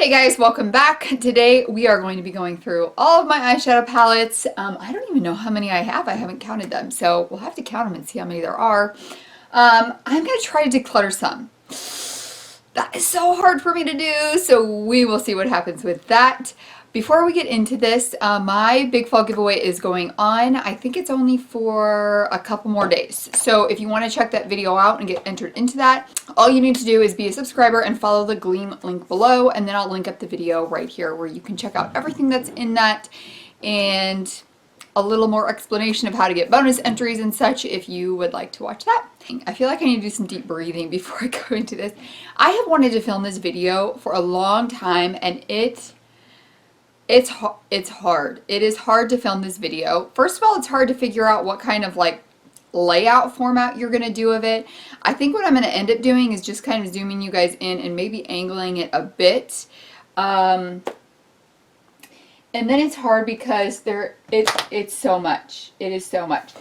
Hey guys, welcome back. Today we are going to be going through all of my eyeshadow palettes. I don't even know how many I have. I haven't counted them, so we'll have to count them and see how many there are. I'm going to try to declutter some. That is so hard for me to do, so we will see what happens with that. Before we get into this, my big fall giveaway is going on. I think it's only for a couple more days. So if you want to check that video out and get entered into that, all you need to do is be a subscriber and follow the Gleam link below, and then I'll link up the video right here where you can check out everything that's in that and a little more explanation of how to get bonus entries and such if you would like to watch that. I feel like I need to do some deep breathing before I go into this. I have wanted to film this video for a long time, and it's hard. It is hard to film this video. First of all, it's hard to figure out what kind of like layout format you're going to do of it. I think what I'm going to end up doing is just kind of zooming you guys in and maybe angling it a bit. And then it's hard because it's so much. It is so much.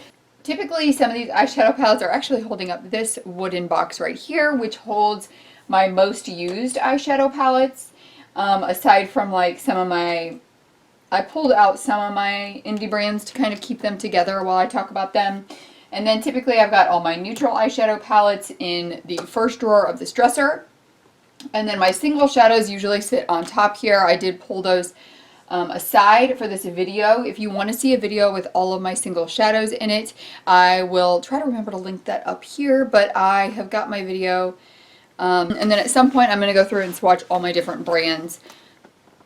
Typically, some of these eyeshadow palettes are actually holding up this wooden box right here, which holds my most used eyeshadow palettes. Aside from like I pulled out some of my indie brands to kind of keep them together while I talk about them. And then typically I've got all my neutral eyeshadow palettes in the first drawer of this dresser. And then my single shadows usually sit on top here. I did pull those aside for this video. If you want to see a video with all of my single shadows in it, I will try to remember to link that up here, but I have got my video. And then at some point I'm going to go through and swatch all my different brands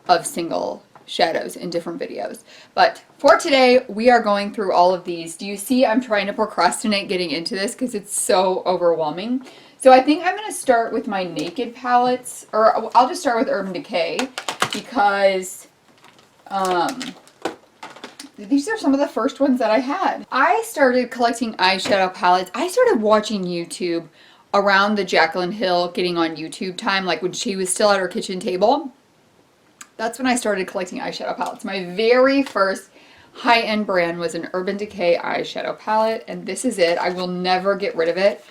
of single shadows in different videos. But for today, we are going through all of these. Do you see I'm trying to procrastinate getting into this because it's so overwhelming? So I think I'm going to start with my Naked palettes, or I'll just start with Urban Decay because these are some of the first ones that I had. I started collecting eyeshadow palettes. I started watching YouTube around the Jaclyn Hill getting on YouTube time, like when she was still at her kitchen table. That's when I started collecting eyeshadow palettes. My very first high-end brand was an Urban Decay eyeshadow palette, and this is it. I will never get rid of it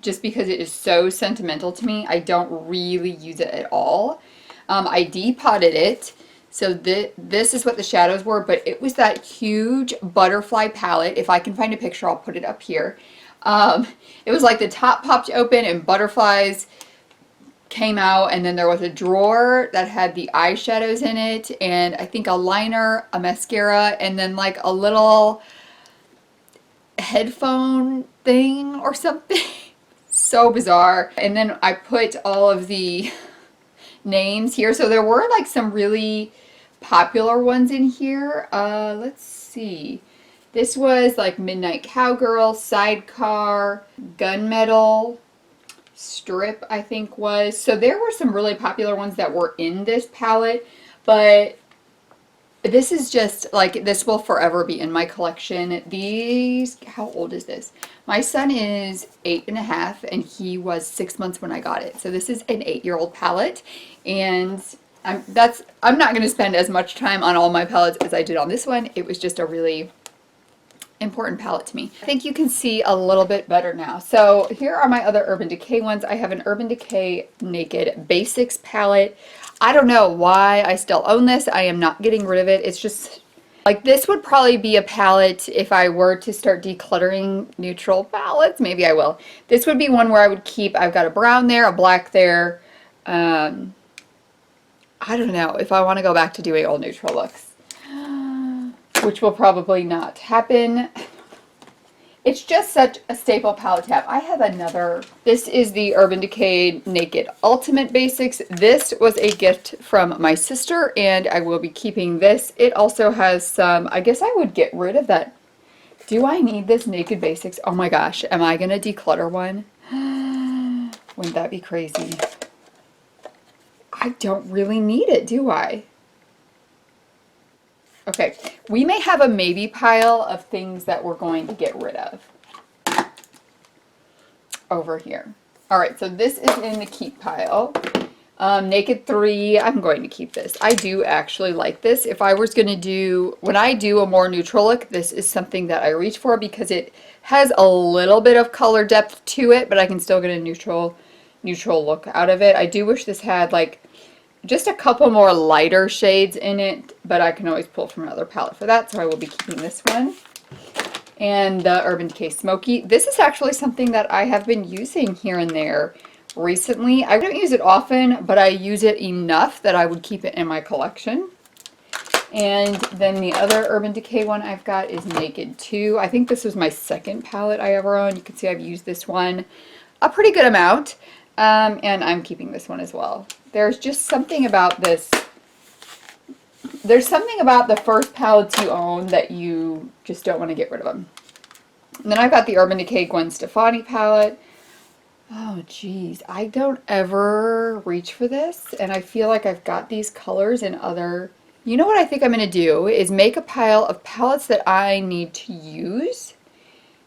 just because it is so sentimental to me. I don't really use it at all. I depotted it, so this is what the shadows were, but it was that huge butterfly palette. If I can find a picture, I'll put it up here. It was like the top popped open and butterflies came out, and then there was a drawer that had the eyeshadows in it, and I think a liner, a mascara, and then like a little headphone thing or something. So bizarre. And then I put all of the names here. So there were like some really popular ones in here. Let's see. This was like Midnight Cowgirl, Sidecar, Gunmetal, Strip, I think was. So there were some really popular ones that were in this palette, but this is just like, this will forever be in my collection. These, how old is this? My son is 8.5 and he was 6 months when I got it. So this is an 8-year-old palette, and I'm not going to spend as much time on all my palettes as I did on this one. It was just a really important palette to me. I think you can see a little bit better now. So here are my other Urban Decay ones. I have an Urban Decay Naked Basics palette. I don't know why I still own this. I am not getting rid of it. It's just like, this would probably be a palette if I were to start decluttering neutral palettes. Maybe I will. This would be one where I would keep, I've got a brown there, a black there. I don't know if I want to go back to doing all neutral looks, which will probably not happen. It's just such a staple palette to have. I have another. This is the Urban Decay Naked Ultimate Basics. This was a gift from my sister, and I will be keeping this. It also has some, I guess I would get rid of that. Do I need this Naked Basics? Oh my gosh, am I going to declutter one? Wouldn't that be crazy? I don't really need it, do I? Okay, we may have a maybe pile of things that we're going to get rid of over here. All right, so this is in the keep pile. Naked 3, I'm going to keep this. I do actually like this. If I was going to do, when I do a more neutral look, this is something that I reach for because it has a little bit of color depth to it, but I can still get a neutral look out of it. I do wish this had like just a couple more lighter shades in it, but I can always pull from another palette for that, so I will be keeping this one. And the Urban Decay Smoky. This is actually something that I have been using here and there recently. I don't use it often, but I use it enough that I would keep it in my collection. And then the other Urban Decay one I've got is Naked 2. I think this was my second palette I ever owned. You can see I've used this one a pretty good amount. And I'm keeping this one as well. There's just something about this. There's something about the first palettes you own that you just don't want to get rid of them. And then I've got the Urban Decay Gwen Stefani palette. Oh geez, I don't ever reach for this, and I feel like I've got these colors in other... You know what I think I'm going to do is make a pile of palettes that I need to use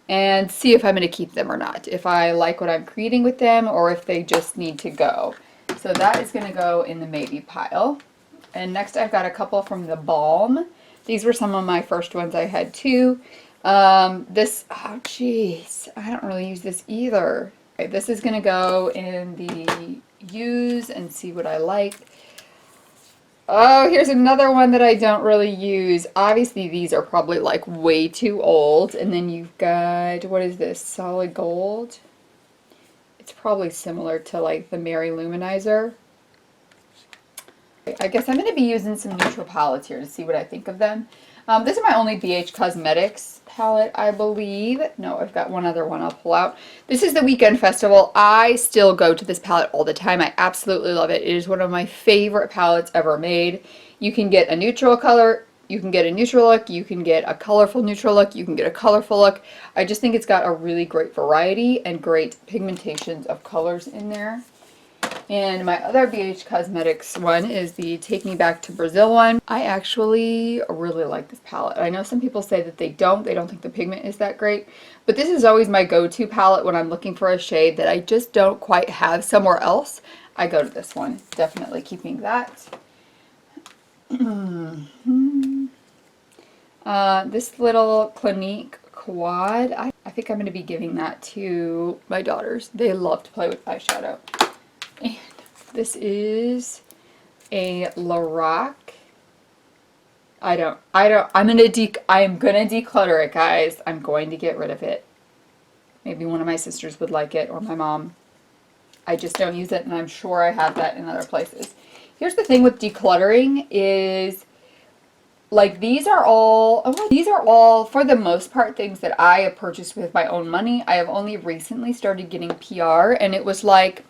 and see if I'm going to keep them or not. If I like what I'm creating with them or if they just need to go. So that is going to go in the maybe pile. And next I've got a couple from the Balm. These were some of my first ones I had too. This, oh geez, I don't really use this either. Okay, this is going to go in the use and see what I like. Oh, here's another one that I don't really use. Obviously, these are probably like way too old. And then you've got, what is this? Solid Gold. It's probably similar to like the Mary Luminizer. I guess I'm going to be using some neutral palettes here to see what I think of them. This is my only BH Cosmetics palette, I believe. No, I've got one other one I'll pull out. This is the Weekend Festival. I still go to this palette all the time. I absolutely love it. It is one of my favorite palettes ever made. You can get a neutral color, you can get a neutral look, you can get a colorful neutral look, you can get a colorful look. I just think it's got a really great variety and great pigmentations of colors in there. And my other BH Cosmetics one is the Take Me Back to Brazil one. I actually really like this palette. I know some people say that they don't think the pigment is that great, but this is always my go-to palette when I'm looking for a shade that I just don't quite have somewhere else. I go to this one. Definitely keeping that. This little Clinique Quad, I think I'm going to be giving that to my daughters. They love to play with eyeshadow. And this is a Lorac. I'm gonna declutter it, guys. I'm going to get rid of it. Maybe one of my sisters would like it, or my mom. I just don't use it, and I'm sure I have that in other places. Here's the thing with decluttering is, like, these are all for the most part things that I have purchased with my own money. I have only recently started getting PR, and it was like,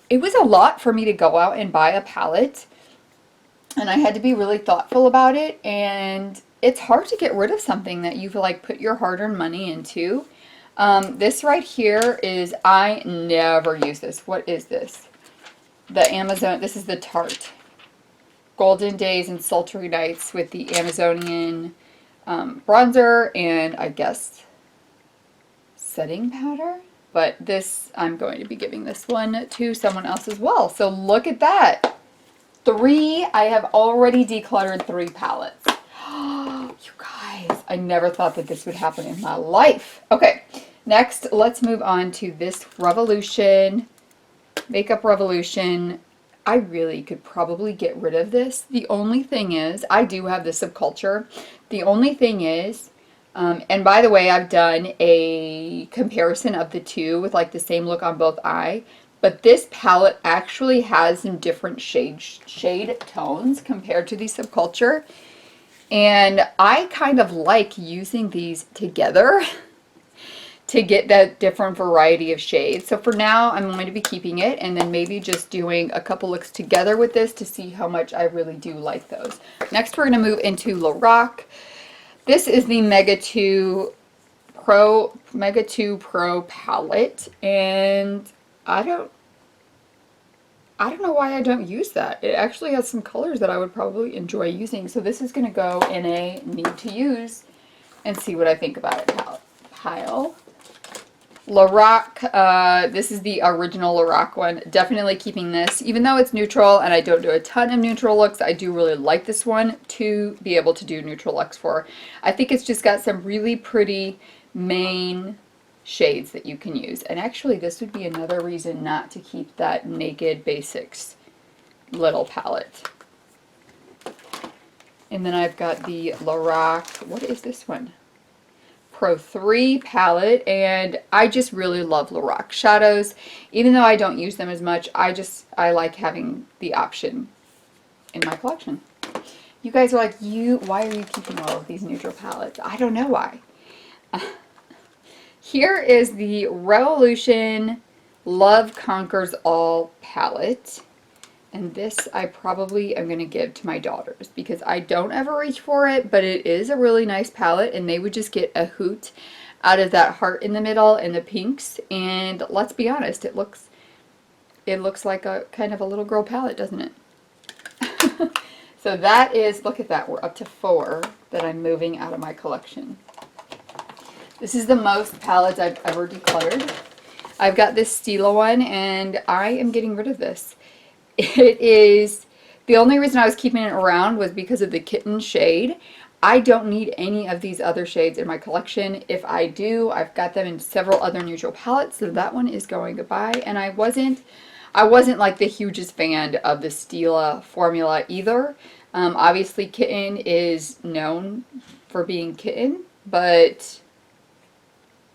it was a lot for me to go out and buy a palette, and I had to be really thoughtful about it, and it's hard to get rid of something that you've like put your hard-earned money into. This right here is, I never use this. What is this? The Amazon, this is the Tarte Golden Days and Sultry Nights with the Amazonian bronzer and I guess setting powder. But this, I'm going to be giving this one to someone else as well. So look at that. I have already decluttered 3 palettes. You guys, I never thought that this would happen in my life. Okay, next, let's move on to this Revolution, Makeup Revolution. I really could probably get rid of this. The only thing is, I do have the Subculture. The only thing is, and by the way, I've done a comparison of the two with like the same look on both eye. But this palette actually has some different shade tones compared to the Subculture. And I kind of like using these together to get that different variety of shades. So for now, I'm going to be keeping it and then maybe just doing a couple looks together with this to see how much I really do like those. Next, we're going to move into Lorac. This is the Mega 2 Pro palette, and I don't know why I don't use that. It actually has some colors that I would probably enjoy using. So this is going to go in a need to use and see what I think about it pile. Lorac, this is the original Lorac one. Definitely keeping this. Even though it's neutral and I don't do a ton of neutral looks, I do really like this one to be able to do neutral looks for. I think it's just got some really pretty main shades that you can use. And actually, this would be another reason not to keep that Naked Basics little palette. And then I've got the Lorac, what is this one? Pro 3 palette, and I just really love Lorac shadows. Even though I don't use them as much, I like having the option in my collection. You guys are like, why are you keeping all of these neutral palettes? I don't know why. Here is the Revolution Love Conquers All palette. And this I probably am going to give to my daughters because I don't ever reach for it, but it is a really nice palette and they would just get a hoot out of that heart in the middle and the pinks. And let's be honest, it looks like a kind of a little girl palette, doesn't it? So that is, look at that, we're up to 4 that I'm moving out of my collection. This is the most palettes I've ever decluttered. I've got this Stila one and I am getting rid of this. It is, the only reason I was keeping it around was because of the kitten shade. I don't need any of these other shades in my collection. If I do, I've got them in several other neutral palettes, so that one is going goodbye. And I wasn't like the hugest fan of the Stila formula either. Obviously kitten is known for being kitten, but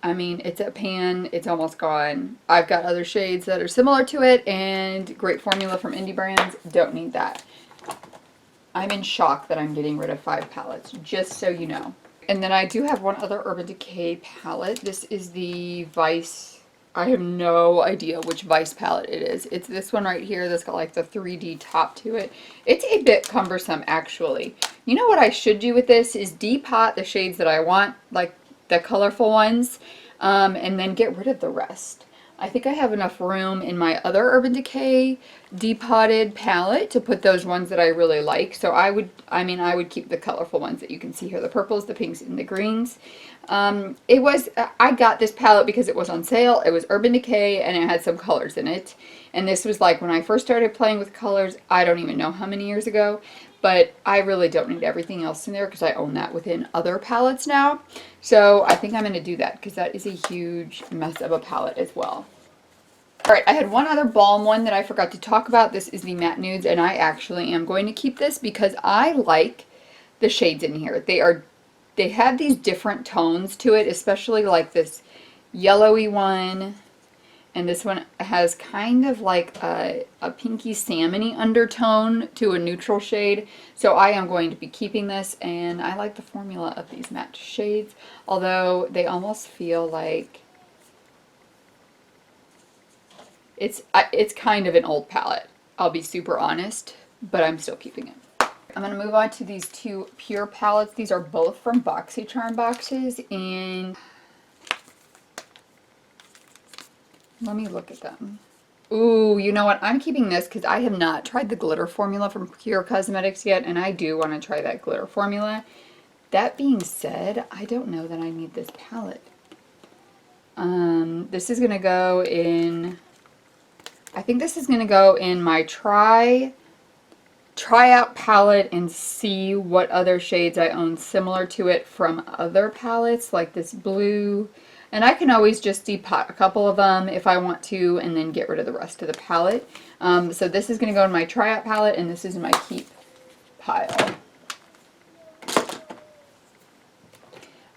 I mean, it's a pan, it's almost gone. I've got other shades that are similar to it and great formula from indie brands. Don't need that. I'm in shock that I'm getting rid of 5 palettes, just so you know. And then I do have one other Urban Decay palette. This is the Vice. I have no idea which Vice palette it is. It's this one right here that's got like the 3D top to it. It's a bit cumbersome, actually. You know what I should do with this is depot the shades that I want, like the colorful ones, and then get rid of the rest. I think I have enough room in my other Urban Decay depotted palette to put those ones that I really like. So I would keep the colorful ones that you can see here, the purples, the pinks, and the greens. I got this palette because it was on sale. It was Urban Decay and it had some colors in it. And this was like when I first started playing with colors, I don't even know how many years ago. But I really don't need everything else in there because I own that within other palettes now. So I think I'm going to do that because that is a huge mess of a palette as well. Alright, I had one other balm one that I forgot to talk about. This is the Matte Nudes, and I actually am going to keep this because I like the shades in here. They have these different tones to it, especially like this yellowy one. And this one has kind of like a pinky salmony undertone to a neutral shade. So I am going to be keeping this, and I like the formula of these matte shades. Although they almost feel like it's kind of an old palette. I'll be super honest, but I'm still keeping it. I'm going to move on to these 2 PUR palettes. These are both from BoxyCharm boxes, and let me look at them. Ooh, you know what? I'm keeping this because I have not tried the glitter formula from PUR Cosmetics yet, and I do want to try that glitter formula. That being said, I don't know that I need this palette. This is going to go in, I think this is going to go in my try out palette and see what other shades I own similar to it from other palettes, like this blue. And I can always just depot a couple of them if I want to and then get rid of the rest of the palette. So this is going to go in my tryout palette and this is in my keep pile.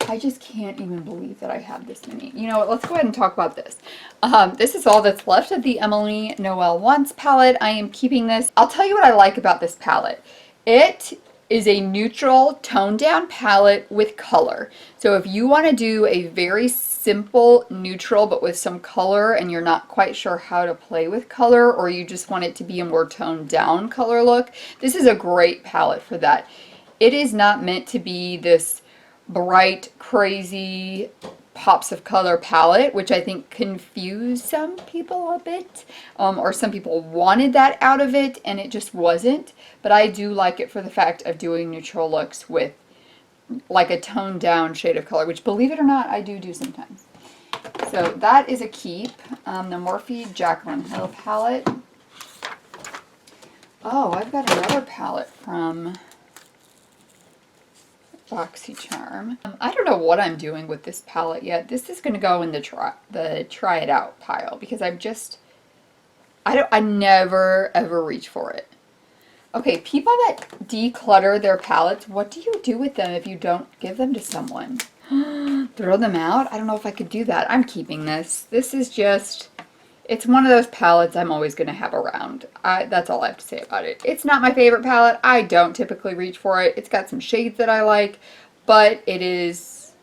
I just can't even believe that I have this many. You know what, let's go ahead and talk about this. This is all that's left of the Emily Noel Wants palette. I am keeping this. I'll tell you what I like about this palette. It is a neutral toned down palette with color. So if you want to do a very simple neutral but with some color and you're not quite sure how to play with color, or you just want it to be a more toned down color look, this is a great palette for that. It is not meant to be this bright, crazy pops of color palette, which I think confused some people a bit, or some people wanted that out of it and it just wasn't. But I do like it for the fact of doing neutral looks with like a toned down shade of color, which, believe it or not, I do sometimes. So that is a keep. The Morphe Jaclyn Hill palette. Oh, I've got another palette from BoxyCharm. I don't know what I'm doing with this palette yet. This is going to go in the try it out pile because I never ever reach for it. Okay, people that declutter their palettes, what do you do with them if you don't give them to someone? Throw them out? I don't know if I could do that. I'm keeping this. This is just, it's one of those palettes I'm always going to have around. That's all I have to say about it. It's not my favorite palette. I don't typically reach for it. It's got some shades that I like, but it is,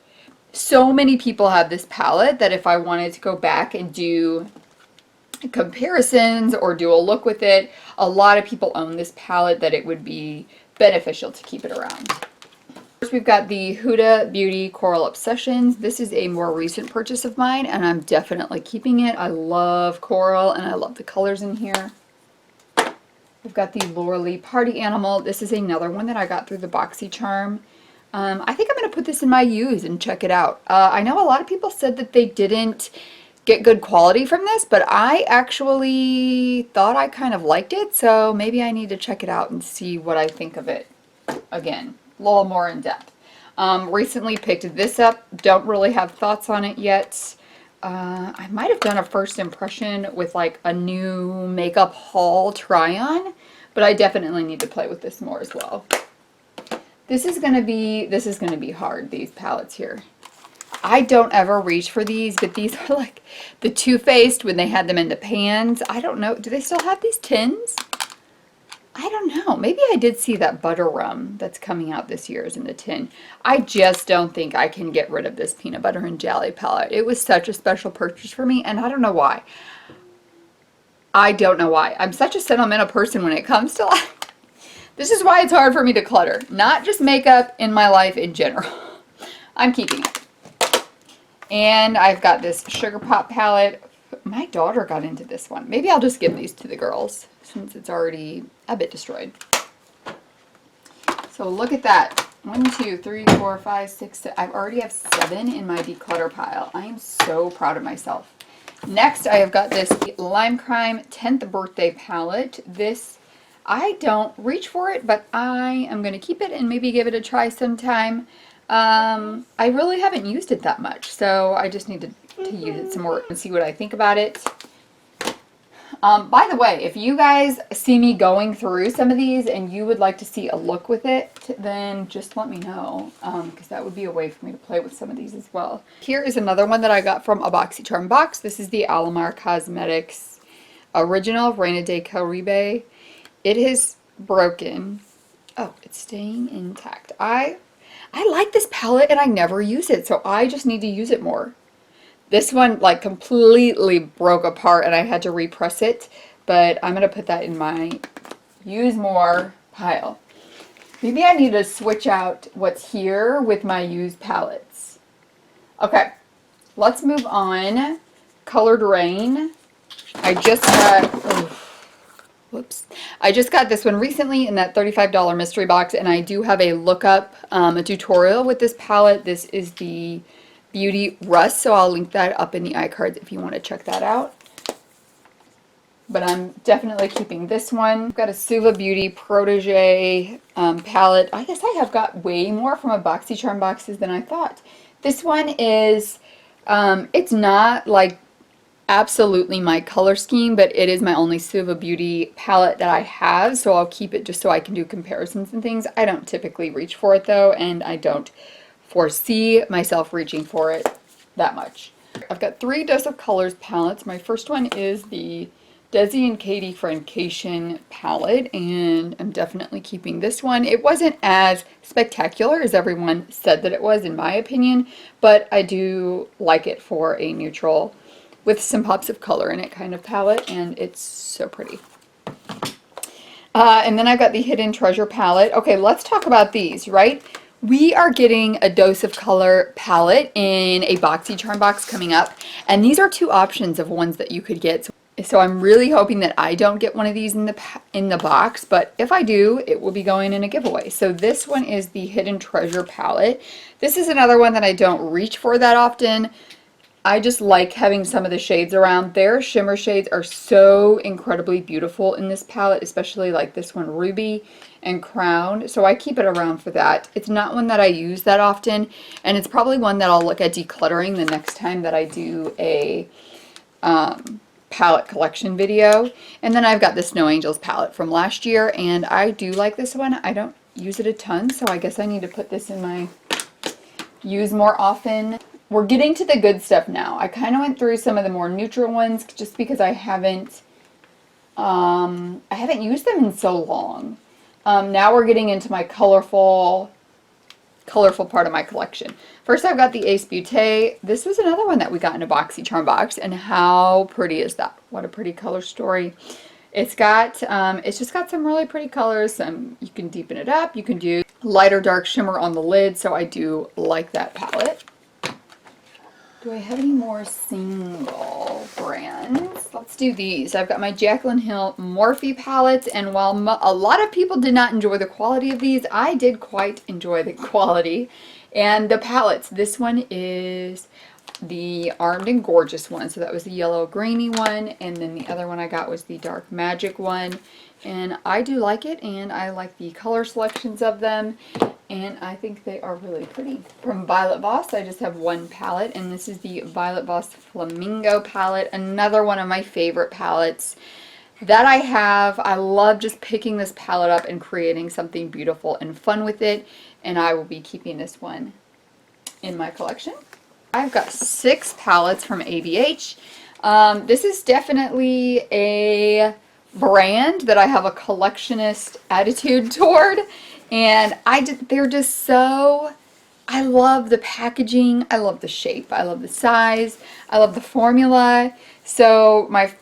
so many people have this palette that if I wanted to go back and do comparisons or do a look with it, a lot of people own this palette, that it would be beneficial to keep it around. First, we've got the Huda Beauty Coral Obsessions. This is a more recent purchase of mine, and I'm definitely keeping it. I love coral, and I love the colors in here. We've got the Laura Party Animal. This is another one that I got through the BoxyCharm. I think I'm going to put this in my use and check it out. I know a lot of people said that they didn't get good quality from this, but I actually thought I kind of liked it, so maybe I need to check it out and see what I think of it again. A little more in depth. Recently picked this up. Don't really have thoughts on it yet. I might have done a first impression with like a new makeup haul try on, but I definitely need to play with this more as well. This is gonna be hard, these palettes here. I don't ever reach for these, but these are like the Too Faced when they had them in the pans. I don't know. Do they still have these tins? I don't know. Maybe I did see that butter rum that's coming out this year is in the tin. I just don't think I can get rid of this peanut butter and jelly palette. It was such a special purchase for me, and I don't know why. I don't know why. I'm such a sentimental person when it comes to life. This is why it's hard for me to clutter. Not just makeup, in my life in general. I'm keeping it. And I've got this Sugar Pop palette. My daughter got into this one. Maybe I'll just give these to the girls since it's already a bit destroyed. So look at that. 1, 2, 3, 4, 5, 6, 7. I already have 7 in my declutter pile. I am so proud of myself. Next, I have got this Lime Crime 10th birthday palette. This, I don't reach for it, but I am going to keep it and maybe give it a try sometime. I really haven't used it that much, so I just need to use it some more and see what I think about it. By the way, if you guys see me going through some of these and you would like to see a look with it, then just let me know, because that would be a way for me to play with some of these as well. Here is another one that I got from a BoxyCharm box. This is the Balm Cosmetics Original Reina de Caribe. It is broken. Oh, it's staying intact. I like this palette and I never use it, so I just need to use it more. This one like completely broke apart and I had to repress it, but I'm going to put that in my use more pile. Maybe I need to switch out what's here with my used palettes. Okay, let's move on. Colored Rain. I just got... Whoops. I just got this one recently in that $35 mystery box, and I do have a lookup, a tutorial with this palette. This is the Beauty Rust, so I'll link that up in the iCards if you want to check that out. But I'm definitely keeping this one. I've got a Suva Beauty Protege palette. I guess I have got way more from a BoxyCharm boxes than I thought. This one is, it's not like absolutely my color scheme, but it is my only Suva Beauty palette that I have, so I'll keep it just so I can do comparisons and things. I don't typically reach for it though, and I don't foresee myself reaching for it that much. I've got 3 Dose of Colors palettes. My first one is the Desi and Katie Francation palette, and I'm definitely keeping this one. It wasn't as spectacular as everyone said that it was, in my opinion, but I do like it for a neutral with some pops of color in it kind of palette, and it's so pretty. And then I've got the Hidden Treasure palette. Okay, let's talk about these, right? We are getting a Dose of Color palette in a BoxyCharm box coming up, and these are 2 options of ones that you could get. So I'm really hoping that I don't get one of these in the box, but if I do, it will be going in a giveaway. So this one is the Hidden Treasure palette. This is another one that I don't reach for that often. I just like having some of the shades around. Their shimmer shades are so incredibly beautiful in this palette, especially like this one, Ruby and Crown. So I keep it around for that. It's not one that I use that often, and it's probably one that I'll look at decluttering the next time that I do a palette collection video. And then I've got the Snow Angels palette from last year, and I do like this one. I don't use it a ton, so I guess I need to put this in my use more often. We're getting to the good stuff now. I kind of went through some of the more neutral ones just because I haven't used them in so long. Now we're getting into my colorful part of my collection. First, I've got the Ace Beauté. This was another one that we got in a BoxyCharm box, and how pretty is that? What a pretty color story. It's got, it's just got some really pretty colors. You can deepen it up. You can do light or dark shimmer on the lid, so I do like that palette. Do I have any more single brands? Let's do these. I've got my Jaclyn Hill Morphe palettes, and while a lot of people did not enjoy the quality of these, I did quite enjoy the quality and the palettes. This one is the Armed and Gorgeous one, so that was the yellow grainy one, and then the other one I got was the Dark Magic one, and I do like it, and I like the color selections of them, and I think they are really pretty. From Violet Voss, I just have one palette, and this is the Violet Voss Flamingo palette, another one of my favorite palettes that I have. I love just picking this palette up and creating something beautiful and fun with it, and I will be keeping this one in my collection. I've got 6 palettes from ABH. This is definitely a brand that I have a collectionist attitude toward, and they're just so, I love the packaging, I love the shape, I love the size, I love the formula. So my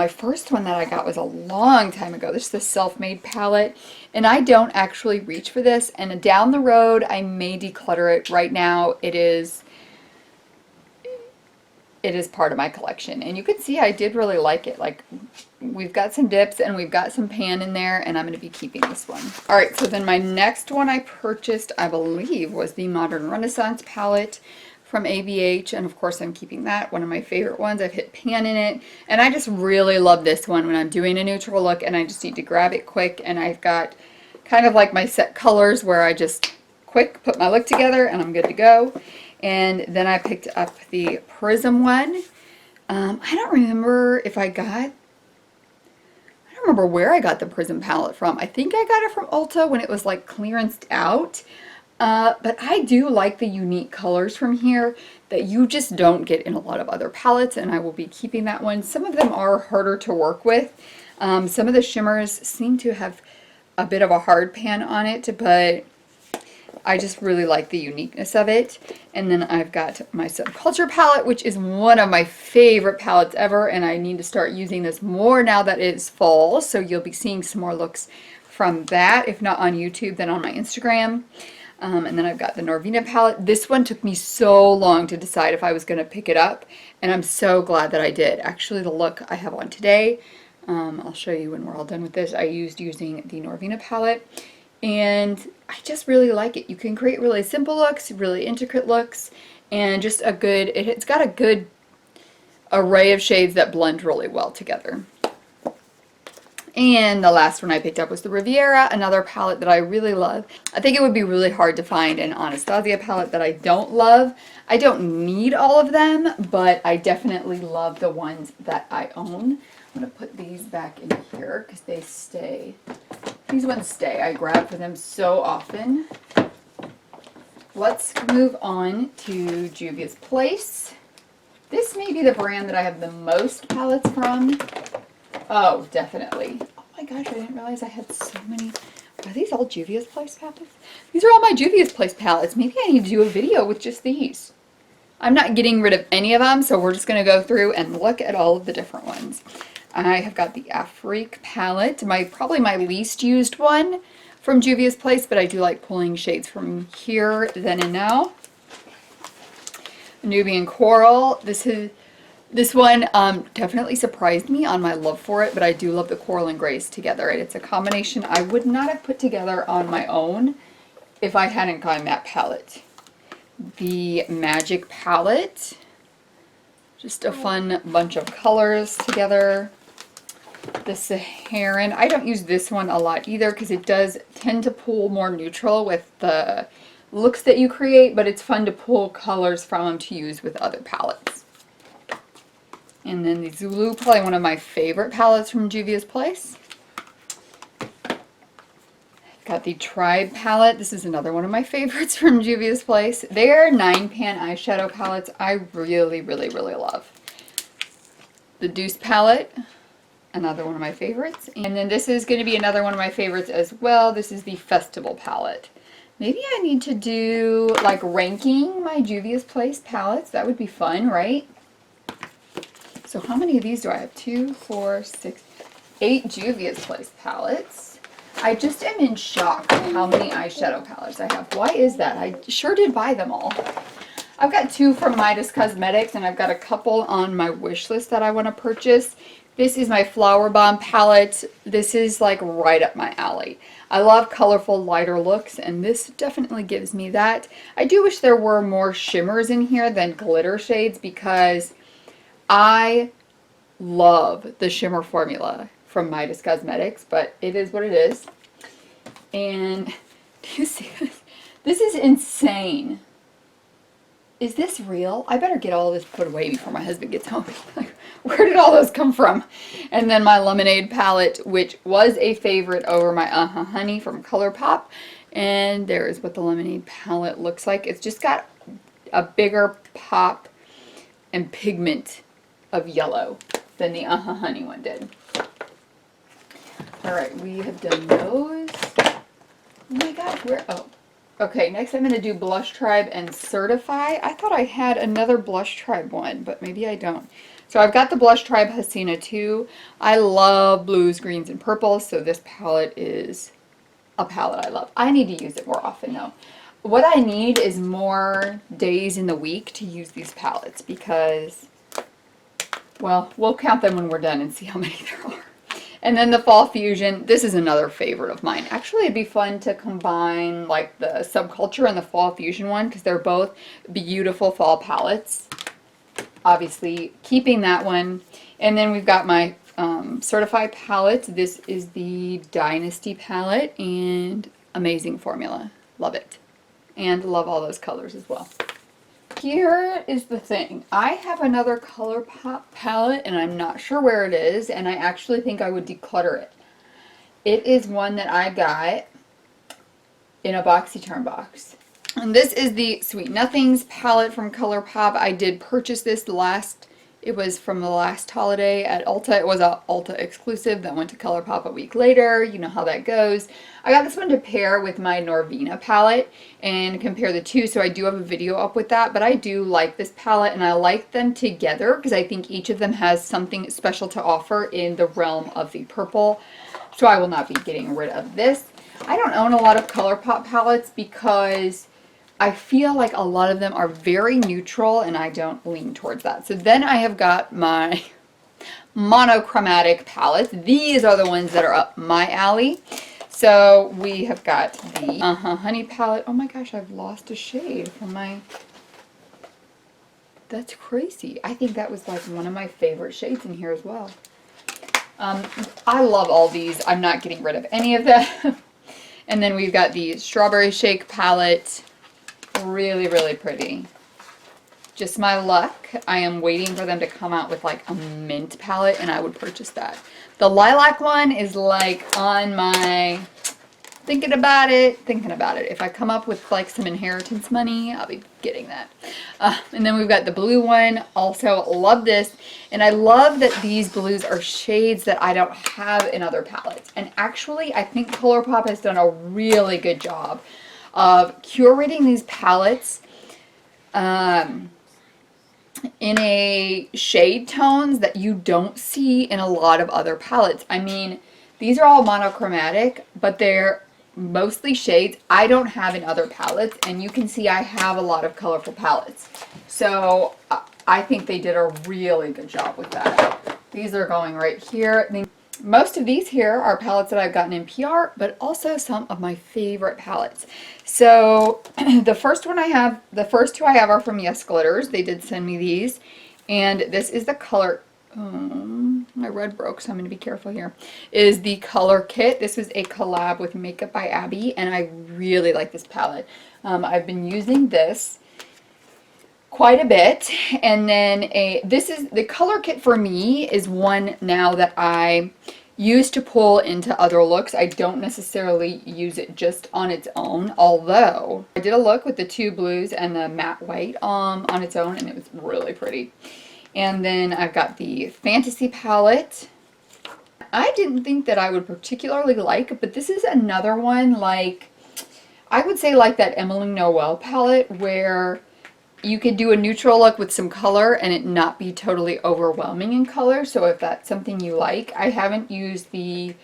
first one that I got was a long time ago. This is the Self-Made palette, and I don't actually reach for this, and down the road I may declutter it. Right now it is part of my collection, and you can see I did really like it. Like, we've got some dips and we've got some pan in there, and I'm going to be keeping this one. Alright, so then my next one I purchased, I believe, was the Modern Renaissance palette from ABH, and of course I'm keeping that. One of my favorite ones. I've hit pan in it, and I just really love this one when I'm doing a neutral look and I just need to grab it quick, and I've got kind of like my set colors where I just quick put my look together and I'm good to go. And then I picked up the Prism one. I don't remember where I got the Prism palette from. I think I got it from Ulta when it was like clearanced out. But I do like the unique colors from here that you just don't get in a lot of other palettes, and I will be keeping that one. Some of them are harder to work with. Some of the shimmers seem to have a bit of a hard pan on it, but I just really like the uniqueness of it. And then I've got my Subculture palette, which is one of my favorite palettes ever, and I need to start using this more now that it is fall, so you'll be seeing some more looks from that, if not on YouTube, then on my Instagram. And then I've got the Norvina palette. This one took me so long to decide if I was going to pick it up, and I'm so glad that I did. Actually, the look I have on today, I'll show you when we're all done with this. I used using the Norvina palette, and I just really like it. You can create really simple looks, really intricate looks, and just a good, it's got a good array of shades that blend really well together. And the last one I picked up was the Riviera, another palette that I really love. I think it would be really hard to find an Anastasia palette that I don't love. I don't need all of them, but I definitely love the ones that I own. I'm going to put these back in here because they stay. These ones stay. I grab for them so often. Let's move on to Juvia's Place. This may be the brand that I have the most palettes from. Oh, definitely. Oh my gosh, I didn't realize I had so many. Are these all Juvia's Place palettes? These are all my Juvia's Place palettes. Maybe I need to do a video with just these. I'm not getting rid of any of them, so we're just going to go through and look at all of the different ones. I have got the Afrique palette, probably my least used one from Juvia's Place, but I do like pulling shades from here, then and now. Nubian Coral. This one definitely surprised me on my love for it, but I do love the coral and grays together. And it's a combination I would not have put together on my own if I hadn't gotten that palette. The Magic palette. Just a fun bunch of colors together. The Saharan. I don't use this one a lot either because it does tend to pull more neutral with the looks that you create, but it's fun to pull colors from them to use with other palettes. And then the Zulu, probably one of my favorite palettes from Juvia's Place. Got the Tribe palette. This is another one of my favorites from Juvia's Place. Their 9-pan eyeshadow palettes I really, really, really love. The Deuce palette, another one of my favorites. And then this is going to be another one of my favorites as well. This is the Festival palette. Maybe I need to do like ranking my Juvia's Place palettes. That would be fun, right? So how many of these do I have? 2, 4, 6, 8 Juvia's Place palettes. I just am in shock at how many eyeshadow palettes I have. Why is that? I sure did buy them all. I've got 2 from Midas Cosmetics, and I've got a couple on my wish list that I want to purchase. This is my Flower Bomb palette. This is like right up my alley. I love colorful, lighter looks, and this definitely gives me that. I do wish there were more shimmers in here than glitter shades, because I love the shimmer formula from Midas Cosmetics, but it is what it is. And do you see this? This is insane. Is this real? I better get all this put away before my husband gets home. Like, where did all those come from? And then my Lemonade palette, which was a favorite over my Honey from ColourPop. And there's what the Lemonade palette looks like. It's just got a bigger pop and pigment of yellow than the Honey one did. Alright, we have done those. Oh my gosh, where? Oh. Okay, next I'm going to do Blush Tribe and Certify. I thought I had another Blush Tribe one, but maybe I don't. So I've got the Blush Tribe Hasina 2. I love blues, greens, and purples, so this palette is a palette I love. I need to use it more often, though. What I need is more days in the week to use these palettes, because, well, we'll count them when we're done and see how many there are. And then the Fall Fusion, this is another favorite of mine. Actually, it'd be fun to combine like the Subculture and the Fall Fusion one, because they're both beautiful fall palettes. Obviously, keeping that one. And then we've got my Certified palette. This is the Dynasty palette, and amazing formula. Love it. And love all those colors as well. Here is the thing. I have another ColourPop palette, and I'm not sure where it is, and I actually think I would declutter it. It is one that I got in a BoxyCharm box. And this is the Sweet Nothings palette from ColourPop. I did purchase this it was from the last holiday at Ulta. It was a Ulta exclusive that went to ColourPop a week later. You know how that goes. I got this one to pair with my Norvina palette and compare the two, so I do have a video up with that. But I do like this palette, and I like them together because I think each of them has something special to offer in the realm of the purple. So I will not be getting rid of this. I don't own a lot of ColourPop palettes because I feel like a lot of them are very neutral, and I don't lean towards that. So then I have got my monochromatic palettes. These are the ones that are up my alley. So we have got the Honey palette. Oh my gosh, I've lost a shade from my... That's crazy. I think that was like one of my favorite shades in here as well. I love all these. I'm not getting rid of any of them. And then we've got the Strawberry Shake palette. Really, really pretty. Just my luck. I am waiting for them to come out with like a mint palette, and I would purchase that. The Lilac one is like on my thinking about it. If I come up with like some inheritance money, I'll be getting that. And then we've got the blue one. Also love this. And I love that these blues are shades that I don't have in other palettes. And actually, I think ColourPop has done a really good job of curating these palettes in a shade tones that you don't see in a lot of other palettes. I mean, these are all monochromatic, but they're mostly shades I don't have in other palettes, and you can see I have a lot of colorful palettes. So I think they did a really good job with that. These are going right here. Most of these here are palettes that I've gotten in PR, but also some of my favorite palettes. So the first two I have are from Yes Glitters. They did send me these. And this is the color, my red broke, so I'm going to be careful here, is the Color Kit. This was a collab with Makeup by Abby, and I really like this palette. I've been using this quite a bit. And then this is the color kit for me is one now that I use to pull into other looks. I don't necessarily use it just on its own, although I did a look with the two blues and the matte white on its own, and it was really pretty. And then I've got the Fantasy palette. I didn't think that I would particularly like, but this is another one like, I would say like that Emily Noel palette where you could do a neutral look with some color and it not be totally overwhelming in color. So if that's something you like, I haven't used the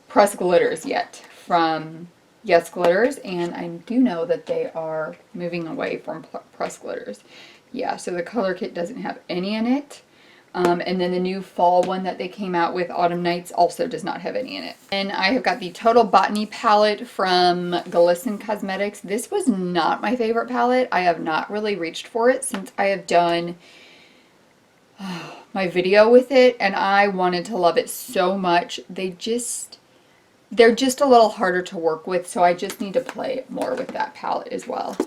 pressed glitters yet from Yes Glitters, and I do know that they are moving away from pressed glitters. Yeah, so the color kit doesn't have any in it. And then the new fall one that they came out with, Autumn Nights, also does not have any in it. And I have got the Total Botany palette from Glitters and Cosmetics. This was not my favorite palette. I have not really reached for it since I have done my video with it, and I wanted to love it so much. They're just a little harder to work with, so I just need to play more with that palette as well.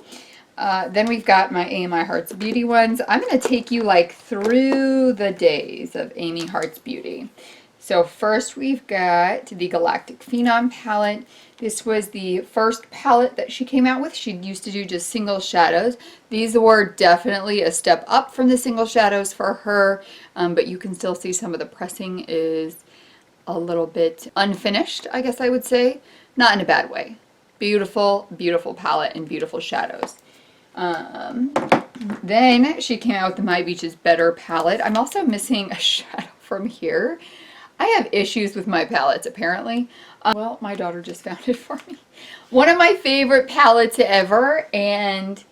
Then we've got my AMI Hearts Beauty ones. I'm going to take you like through the days of Amy Hearts Beauty. So first we've got the Galactic Phenom palette. This was the first palette that she came out with. She used to do just single shadows. These were definitely a step up from the single shadows for her, but you can still see some of the pressing is a little bit unfinished, I guess I would say. Not in a bad way. Beautiful, beautiful palette and beautiful shadows. Then she came out with the My Beach is Better palette. I'm also missing a shadow from here. I have issues with my palettes apparently. Well, my daughter just found it for me. One of my favorite palettes ever, and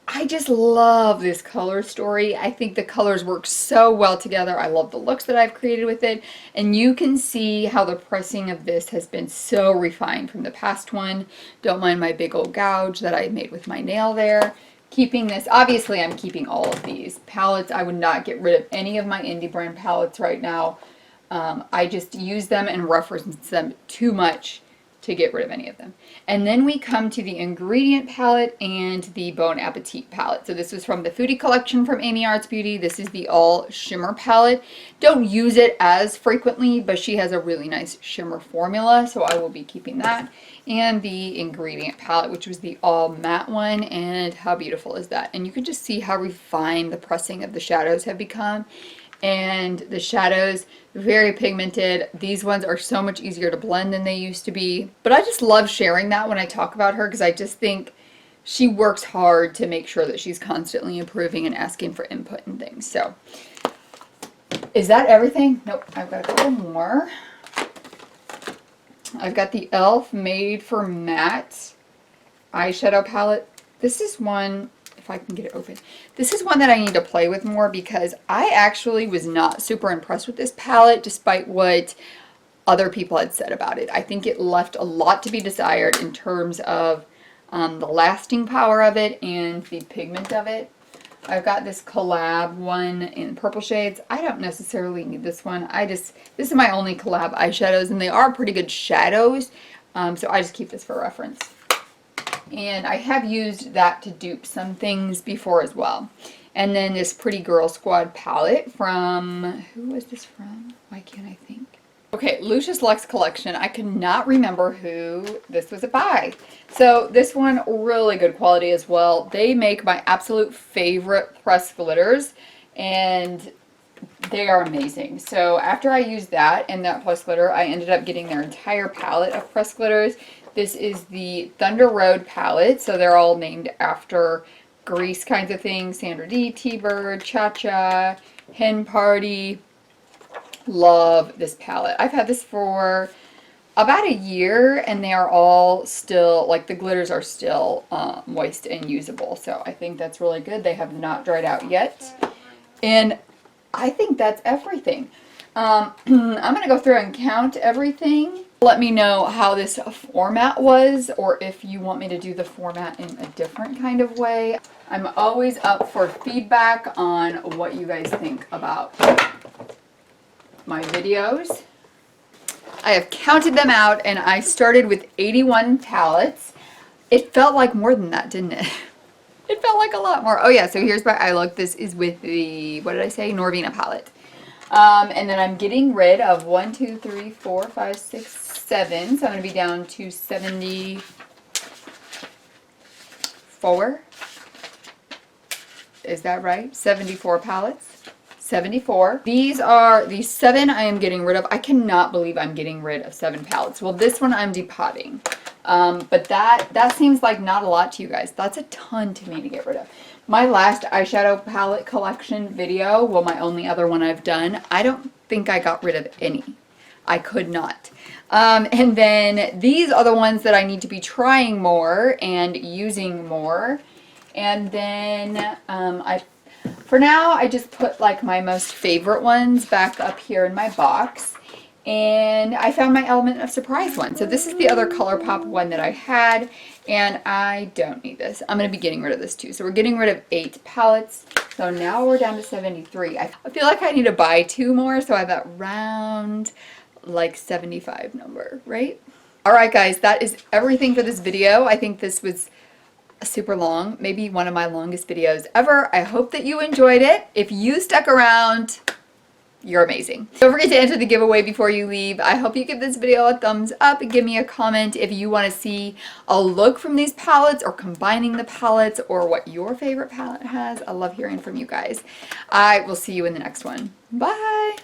I just love this color story. I think the colors work so well together. I love the looks that I've created with it, and you can see how the pressing of this has been so refined from the past one. Don't mind my big old gouge that I made with my nail there. Keeping this, obviously I'm keeping all of these palettes. I would not get rid of any of my indie brand palettes right now. I just use them and reference them too much to get rid of any of them. And then we come to the ingredient palette and the Bon Appetit palette. So this was from the Foodie collection from Amy Arts Beauty. This is the all shimmer palette. Don't use it as frequently, but she has a really nice shimmer formula, so I will be keeping that. And the ingredient palette, which was the all matte one, and how beautiful is that? And you can just see how refined the pressing of the shadows have become. And the shadows, very pigmented. These ones are so much easier to blend than they used to be. But I just love sharing that when I talk about her, because I just think she works hard to make sure that she's constantly improving and asking for input and things. So, is that everything? Nope, I've got a couple more. I've got the e.l.f. Made for Matte eyeshadow palette. This is one, if I can get it open. This is one that I need to play with more because I actually was not super impressed with this palette despite what other people had said about it. I think it left a lot to be desired in terms of the lasting power of it and the pigment of it. I've got this collab one in purple shades. I don't necessarily need this one. This is my only collab eyeshadows, and they are pretty good shadows, so I just keep this for reference. And I have used that to dupe some things before as well. And then this Pretty Girl Squad palette from, who was this from? Why can't I think? Okay, Lucius Luxe collection. I cannot remember who this was by. So this one, really good quality as well. They make my absolute favorite pressed glitters, and they are amazing. So after I used that and that pressed glitter, I ended up getting their entire palette of pressed glitters. This is the Thunder Road palette, so they're all named after Grease kinds of things. Sandra D, T-Bird, Cha-Cha, Hen Party. Love this palette. I've had this for about a year, and they are all still, like the glitters are still moist and usable. So I think that's really good. They have not dried out yet. And I think that's everything. I'm going to go through and count everything. Let me know how this format was, or if you want me to do the format in a different kind of way. I'm always up for feedback on what you guys think about my videos. I have counted them out, and I started with 81 palettes. It felt like more than that, didn't it? It felt like a lot more. Oh yeah, so here's my eye look. This is with the, what did I say? Norvina palette. And then I'm getting rid of 1, 2, 3, 4, 5, 6, 7. So I'm going to be down to 74. Is that right? 74 palettes. 74. These are the 7 I am getting rid of. I cannot believe I'm getting rid of 7 palettes. Well, this one I'm depotting. But that seems like not a lot to you guys. That's a ton to me to get rid of. My last eyeshadow palette collection video, well, my only other one I've done, I don't think I got rid of any. I could not. And then these are the ones that I need to be trying more and using more. And then for now, I just put like my most favorite ones back up here in my box. And I found my Element of Surprise one. So this is the other ColourPop one that I had, and I don't need this. I'm going to be getting rid of this too. So we're getting rid of 8 palettes. So now we're down to 73. I feel like I need to buy 2 more, so I have that round like 75 number, right? All right, guys, that is everything for this video. I think this was super long, maybe one of my longest videos ever. I hope that you enjoyed it. If you stuck around, you're amazing. Don't forget to enter the giveaway before you leave. I hope you give this video a thumbs up and give me a comment if you want to see a look from these palettes or combining the palettes or what your favorite palette has. I love hearing from you guys. I will see you in the next one. Bye!